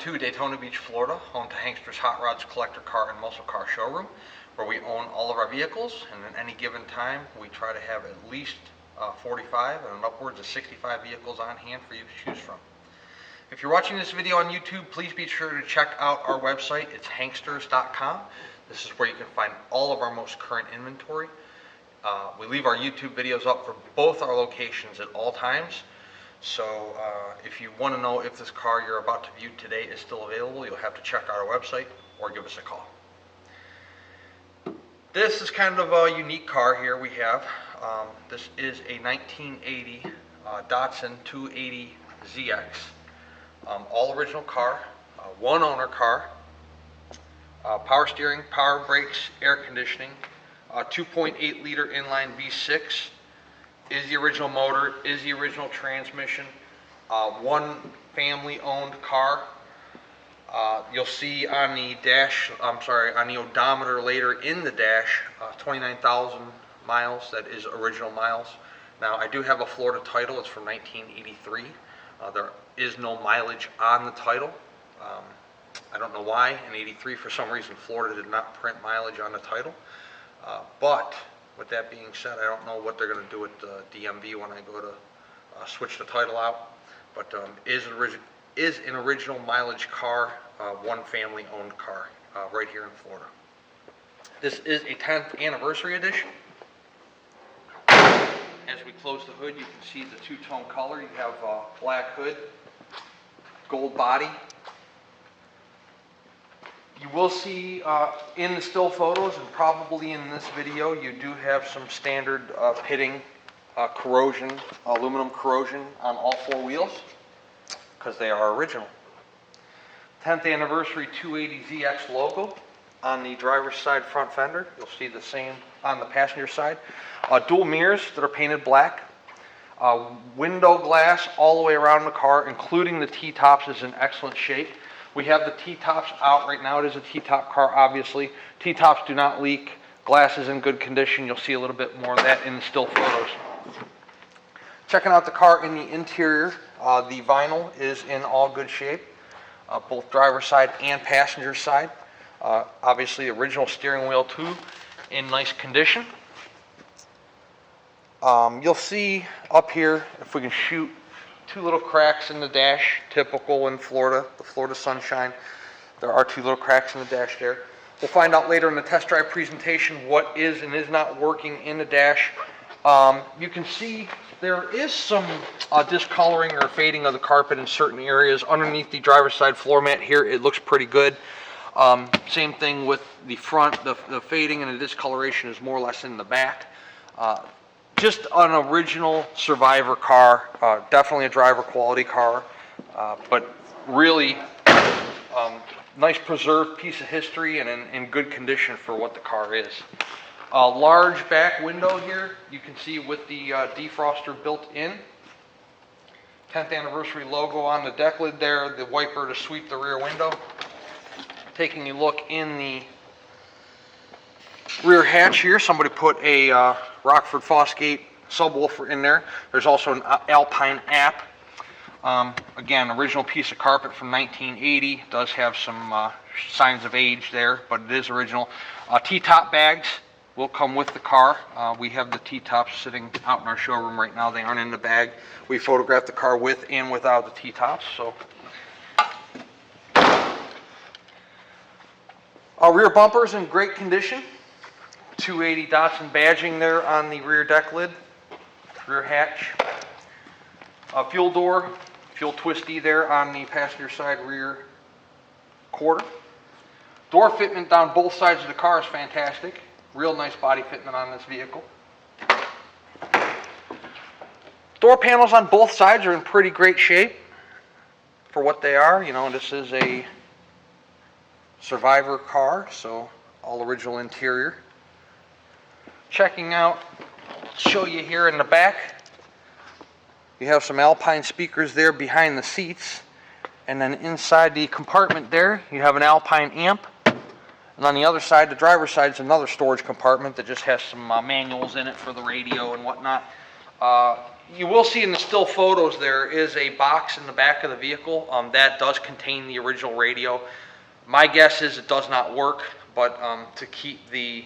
to Daytona Beach, Florida, home to Hanksters Hot Rods Collector Car and Muscle Car Showroom, where we own all of our vehicles, and at any given time we try to have at least 45 and upwards of 65 vehicles on hand for you to choose from. If you're watching this video on YouTube, please be sure to check out our website. It's hanksters.com. This is where you can find all of our most current inventory. We leave our YouTube videos up for both our locations at all times. So if you want to know if this car you're about to view today is still available, you'll have to check out our website or give us a call. This is kind of a unique car here we have. This is a 1980 Datsun 280ZX. All original car, one owner car, power steering, power brakes, air conditioning, 2.8 liter inline V6. Is the original motor, is the original transmission, one family owned car. You'll see on the dash, on the odometer later in the dash, 29,000 miles. That is original miles. Now I do have a Florida title, it's from 1983. There is no mileage on the title. I don't know why, in 83 for some reason Florida did not print mileage on the title. But with that being said, I don't know what they're going to do with the DMV when I go to switch the title out. But is an original mileage car, one family owned car, right here in Florida. This is a 10th anniversary edition. As we close the hood, you can see the two-tone color. You have black hood, gold body. You will see in the still photos and probably in this video, you do have some standard pitting, corrosion, aluminum corrosion on all four wheels because they are original. 10th anniversary 280ZX logo on the driver's side front fender. You'll see the same on the passenger side. Dual mirrors that are painted black. Window glass all the way around the car, including the T-tops, is in excellent shape. We have the T-tops out right now. It is a T-top car, obviously. T-tops do not leak. Glass is in good condition. You'll see a little bit more of that in the still photos. Checking out the car in the interior, the vinyl is in all good shape, both driver's side and passenger side. Obviously, original steering wheel too, in nice condition. You'll see up here, if we can shoot, two little cracks in the dash, typical in Florida, the Florida sunshine. There are two little cracks in the dash there. We'll find out later in the test drive presentation what is and is not working in the dash. You can see there is some discoloring or fading of the carpet in certain areas. Underneath the driver's side floor mat here, it looks pretty good. Same thing with the front. The fading and the discoloration is more or less in the back. Just an original survivor car, definitely a driver quality car, but really nice preserved piece of history and in good condition for what the car is. A large back window here, you can see with the defroster built in. 10th anniversary logo on the deck lid there, the wiper to sweep the rear window. Taking a look in the rear hatch here, somebody put a Rockford Fosgate subwoofer in there. There's also an Alpine app. Again, original piece of carpet from 1980. Does have some signs of age there, but it is original. T-top bags will come with the car. We have the T-tops sitting out in our showroom right now. They aren't in the bag. We photographed the car with and without the T-tops. So, rear bumpers in great condition. 280 Datsun badging there on the rear deck lid, rear hatch. Fuel door, fuel twisty there on the passenger side rear quarter. Door fitment down both sides of the car is fantastic. Real nice body fitment on this vehicle. Door panels on both sides are in pretty great shape for what they are. You know, this is a survivor car, so all original interior. Checking out, show you here in the back, you have some Alpine speakers there behind the seats, and then inside the compartment there you have an Alpine amp, and on the other side, the driver's side, is another storage compartment that just has some manuals in it for the radio and whatnot. You will see in the still photos there is a box in the back of the vehicle that does contain the original radio. My guess is it does not work, but to keep the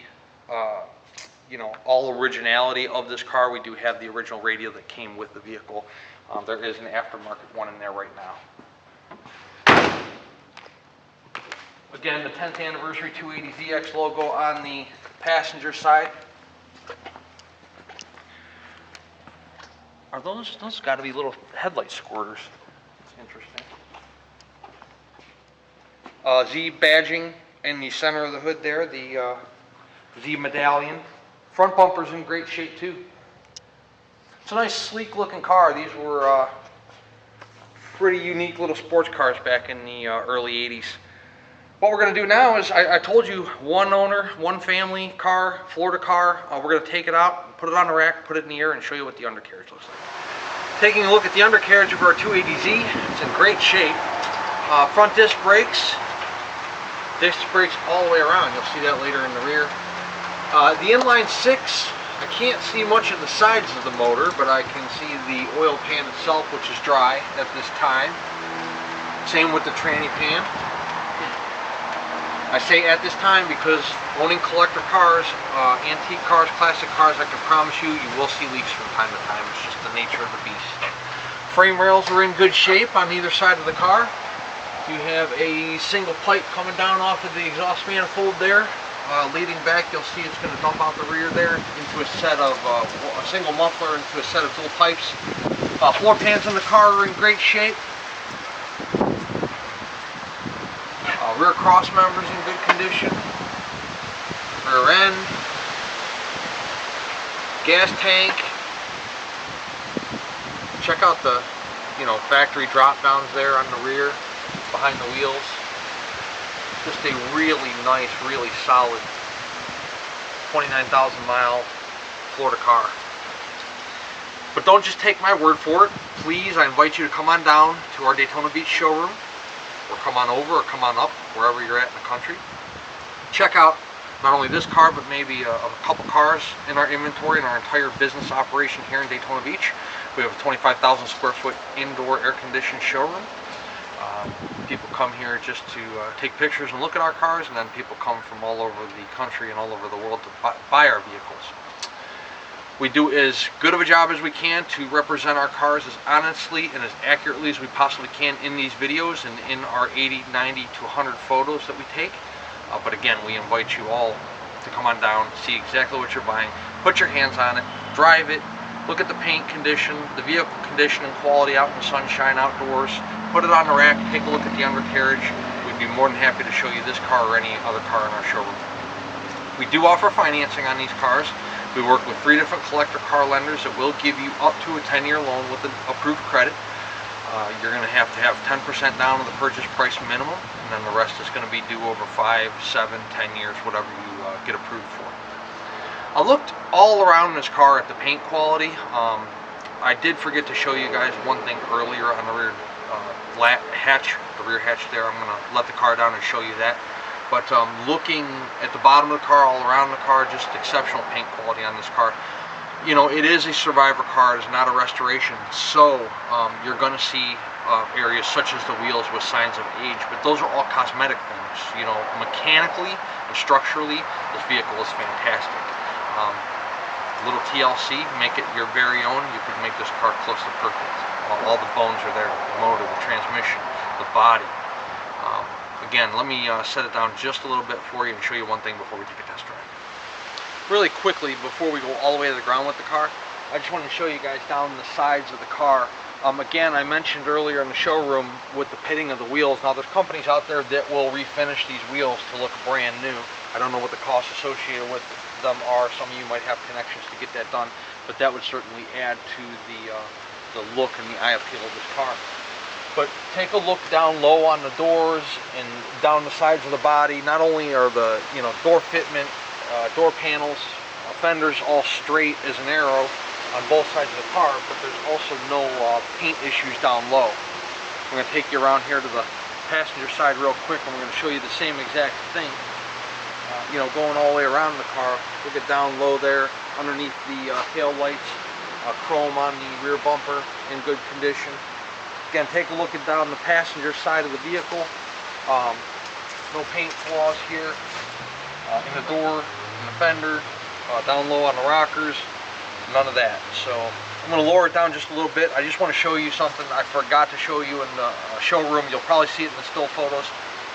all originality of this car, we do have the original radio that came with the vehicle. There is an aftermarket one in there right now. Again, the 10th anniversary 280ZX logo on the passenger side. Are those got to be little headlight squirters? That's interesting. Z badging in the center of the hood there, the Z medallion. Front bumper's in great shape too. It's a nice sleek looking car. These were pretty unique little sports cars back in the early 80s. What we're going to do now is, I told you, one owner, one family car, Florida car. We're going to take it out, put it on the rack, put it in the air, and show you what the undercarriage looks like. Taking a look at the undercarriage of our 280Z, it's in great shape. Front disc brakes all the way around. You'll see that later in the rear. The inline six, I can't see much of the sides of the motor, but I can see the oil pan itself, which is dry at this time. Same with the tranny pan. I say at this time because owning collector cars, antique cars, classic cars, I can promise you, you will see leaks from time to time. It's just the nature of the beast. Frame rails are in good shape on either side of the car. You have a single pipe coming down off of the exhaust manifold there. Leading back, you'll see it's going to dump out the rear there into a set of, a single muffler into a set of dual pipes. Floor pans in the car are in great shape. Rear cross members in good condition. Rear end. Gas tank. Check out the, factory drop downs there on the rear, behind the wheels. Just a really nice, really solid 29,000 mile Florida car. But don't just take my word for it. Please, I invite you to come on down to our Daytona Beach showroom, or come on over, or come on up, wherever you're at in the country. Check out not only this car, but maybe a couple cars in our inventory, in our entire business operation here in Daytona Beach. We have a 25,000 square foot indoor air-conditioned showroom. People come here just to take pictures and look at our cars, and then people come from all over the country and all over the world to buy our vehicles. We do as good of a job as we can to represent our cars as honestly and as accurately as we possibly can in these videos and in our 80, 90 to 100 photos that we take. But again, we invite you all to come on down, see exactly what you're buying, put your hands on it, drive it, look at the paint condition, the vehicle condition and quality out in the sunshine outdoors, put it on the rack, take a look at the undercarriage. We'd be more than happy to show you this car or any other car in our showroom. We do offer financing on these cars. We work with 3 different collector car lenders that will give you up to a 10-year loan with an approved credit. You're going to have 10% down on the purchase price minimum, and then the rest is going to be due over 5, 7, 10 years, whatever you get approved for. I looked all around this car at the paint quality. I did forget to show you guys one thing earlier on the rear hatch, the rear hatch there. I'm going to let the car down and show you that. But looking at the bottom of the car, all around the car, just exceptional paint quality on this car. It is a survivor car. It's not a restoration. So you're going to see areas such as the wheels with signs of age, but those are all cosmetic things. Mechanically and structurally, this vehicle is fantastic. Little TLC, make it your very own. You could make this car close to perfect. All the bones are there, the motor, the transmission, the body. Again, let me set it down just a little bit for you and show you one thing before we take a test drive. Really quickly, before we go all the way to the ground with the car, I just want to show you guys down the sides of the car. Again, I mentioned earlier in the showroom with the pitting of the wheels. Now, there's companies out there that will refinish these wheels to look brand new. I don't know what the costs associated with them are. Some of you might have connections to get that done, but that would certainly add to the look and the eye appeal of this car. But take a look down low on the doors and down the sides of the body. Not only are the door fitment, door panels, fenders all straight as an arrow on both sides of the car, but there's also no paint issues down low. I'm going to take you around here to the passenger side real quick, and we're going to show you the same exact thing. Going all the way around the car. Look at down low there, underneath the tail lights. chrome on the rear bumper in good condition. Again, take a look at down the passenger side of the vehicle. No paint flaws here in the door, in the fender, down low on the rockers, none of that. So I'm going to lower it down just a little bit. I just want to show you something I forgot to show you in the showroom. You'll probably see it in the still photos,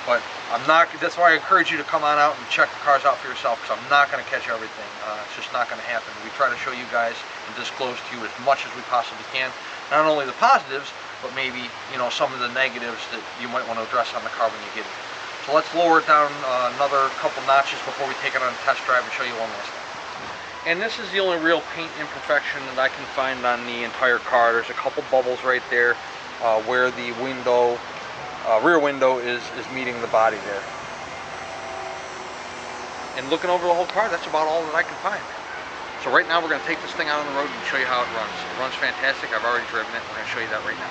but I'm not. That's why I encourage you to come on out and check the cars out for yourself, because I'm not going to catch everything. It's just not going to happen. We try to show you guys and disclose to you as much as we possibly can. Not only the positives, but maybe, you know, some of the negatives that you might want to address on the car when you get it. So let's lower it down another couple notches before we take it on a test drive and show you one last thing. And this is the only real paint imperfection that I can find on the entire car. There's a couple bubbles right there where the window, rear window is meeting the body there. And looking over the whole car, that's about all that I can find. So right now we're going to take this thing out on the road and show you how it runs. It runs fantastic. I've already driven it. We're going to show you that right now.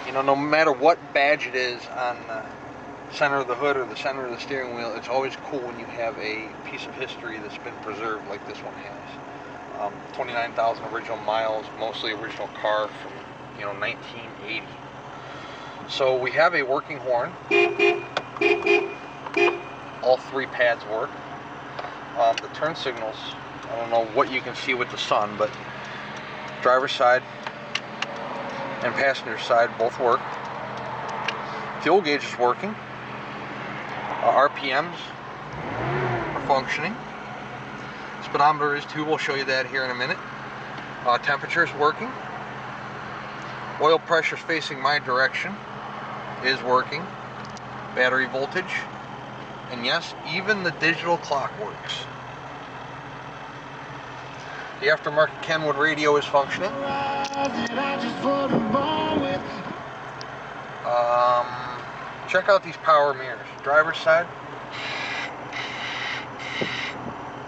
You know, no matter what badge it is on the center of the hood or the center of the steering wheel, it's always cool when you have a piece of history that's been preserved like this one has. 29,000 original miles, mostly original car from, you know, 1980. So we have a working horn. All three pads work. The turn signals, I don't know what you can see with the sun, but driver's side and passenger side both work. Fuel gauge is working. RPMs are functioning. Speedometer is too. We'll show you that here in a minute. Temperature is working. Oil pressure is facing my direction is working. Battery voltage. And yes, even the digital clock works. The aftermarket Kenwood radio is functioning. Check out these power mirrors. Driver's side,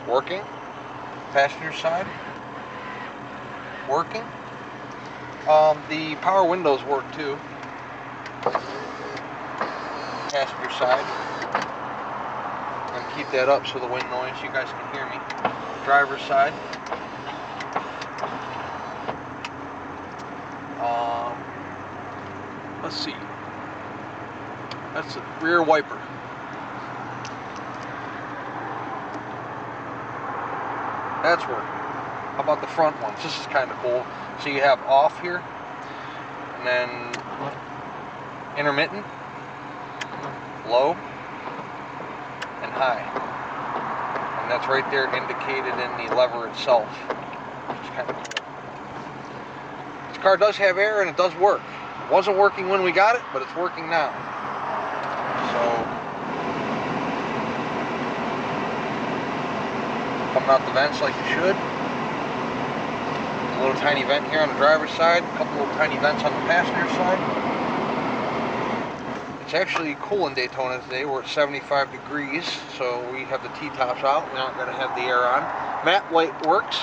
working. Passenger side, working. The power windows work too. Passenger side. I'm going to keep that up so the wind noise, you guys can hear me. Driver's side. Let's see. That's the rear wiper. That's working. How about the front ones? This is kind of cool. So you have off here, and then intermittent, low, and high. And that's right there indicated in the lever itself, which is kind of cool. This car does have air and it does work. It wasn't working when we got it, but it's working now. So, coming out the vents like you should. A little tiny vent here on the driver's side, a couple little tiny vents on the passenger side. It's actually cool in Daytona today. We're at 75 degrees, so we have the T-tops out. We're not going to have the air on. Matte light works.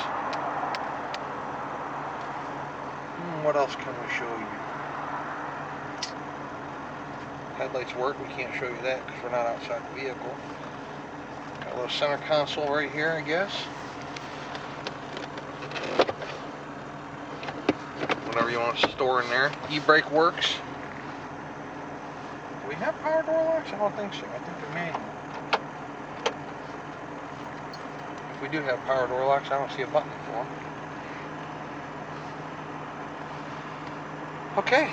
What else can we show you? Headlights work. We can't show you that because we're not outside the vehicle. Got a little center console right here, I guess. Whatever you want to store in there. E-brake works. Do we have power door locks? I don't think so. I think they're manual. If we do have power door locks, I don't see a button for them. Okay,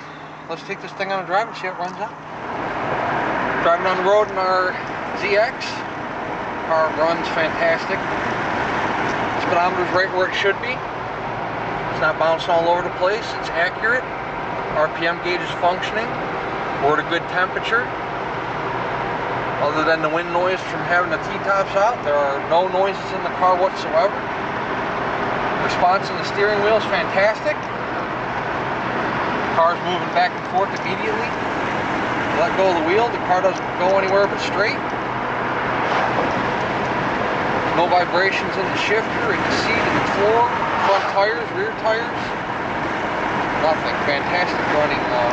let's take this thing on a drive and see how it runs out. Driving down the road in our ZX. Car runs fantastic. Speedometer's right where it should be. It's not bouncing all over the place. It's accurate. RPM gauge is functioning. We're at a good temperature. Other than the wind noise from having the T-tops out, there are no noises in the car whatsoever. Response in the steering wheel is fantastic. The car's moving back and forth immediately. Let go of the wheel, the car doesn't go anywhere but straight. No vibrations in the shifter, in the seat, in the floor, front tires, rear tires. Nothing. Fantastic running car.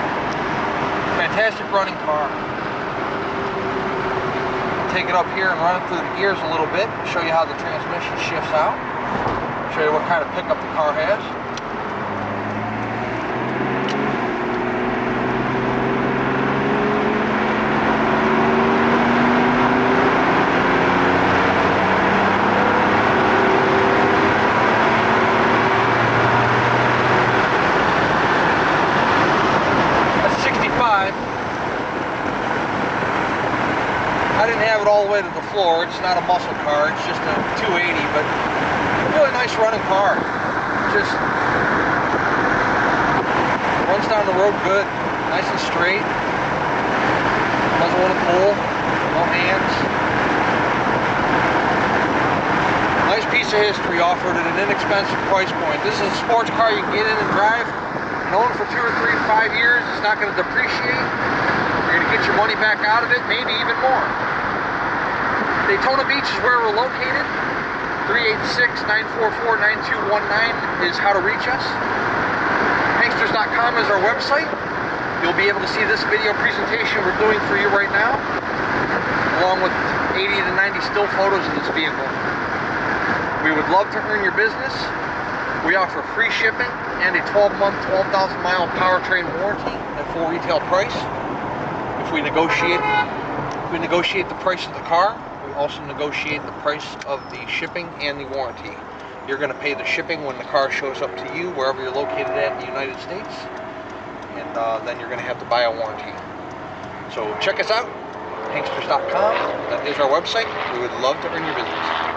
I'll take it up here and run it through the gears a little bit, show you how the transmission shifts out, show you what kind of pickup the car has. floor. It's not a muscle car. It's just a 280, but a really nice running car. Just runs down the road good, nice and straight. Doesn't want to pull, no hands. Nice piece of history offered at an inexpensive price point. This is a sports car you can get in and drive. And own for 2 or 3 or 5 years. It's not going to depreciate. You're going to get your money back out of it, maybe even more. Daytona Beach is where we're located. 386-944-9219 is how to reach us. Hanksters.com is our website. You'll be able to see this video presentation we're doing for you right now, along with 80 to 90 still photos of this vehicle. We would love to earn your business. We offer free shipping and a 12-month, 12,000-mile powertrain warranty at full retail price. If we negotiate the price of the car, we also negotiate the price of the shipping and the warranty. You're going to pay the shipping when the car shows up to you, wherever you're located at in the United States. And then you're going to have to buy a warranty. So check us out, Hanksters.com. That is our website. We would love to earn your business.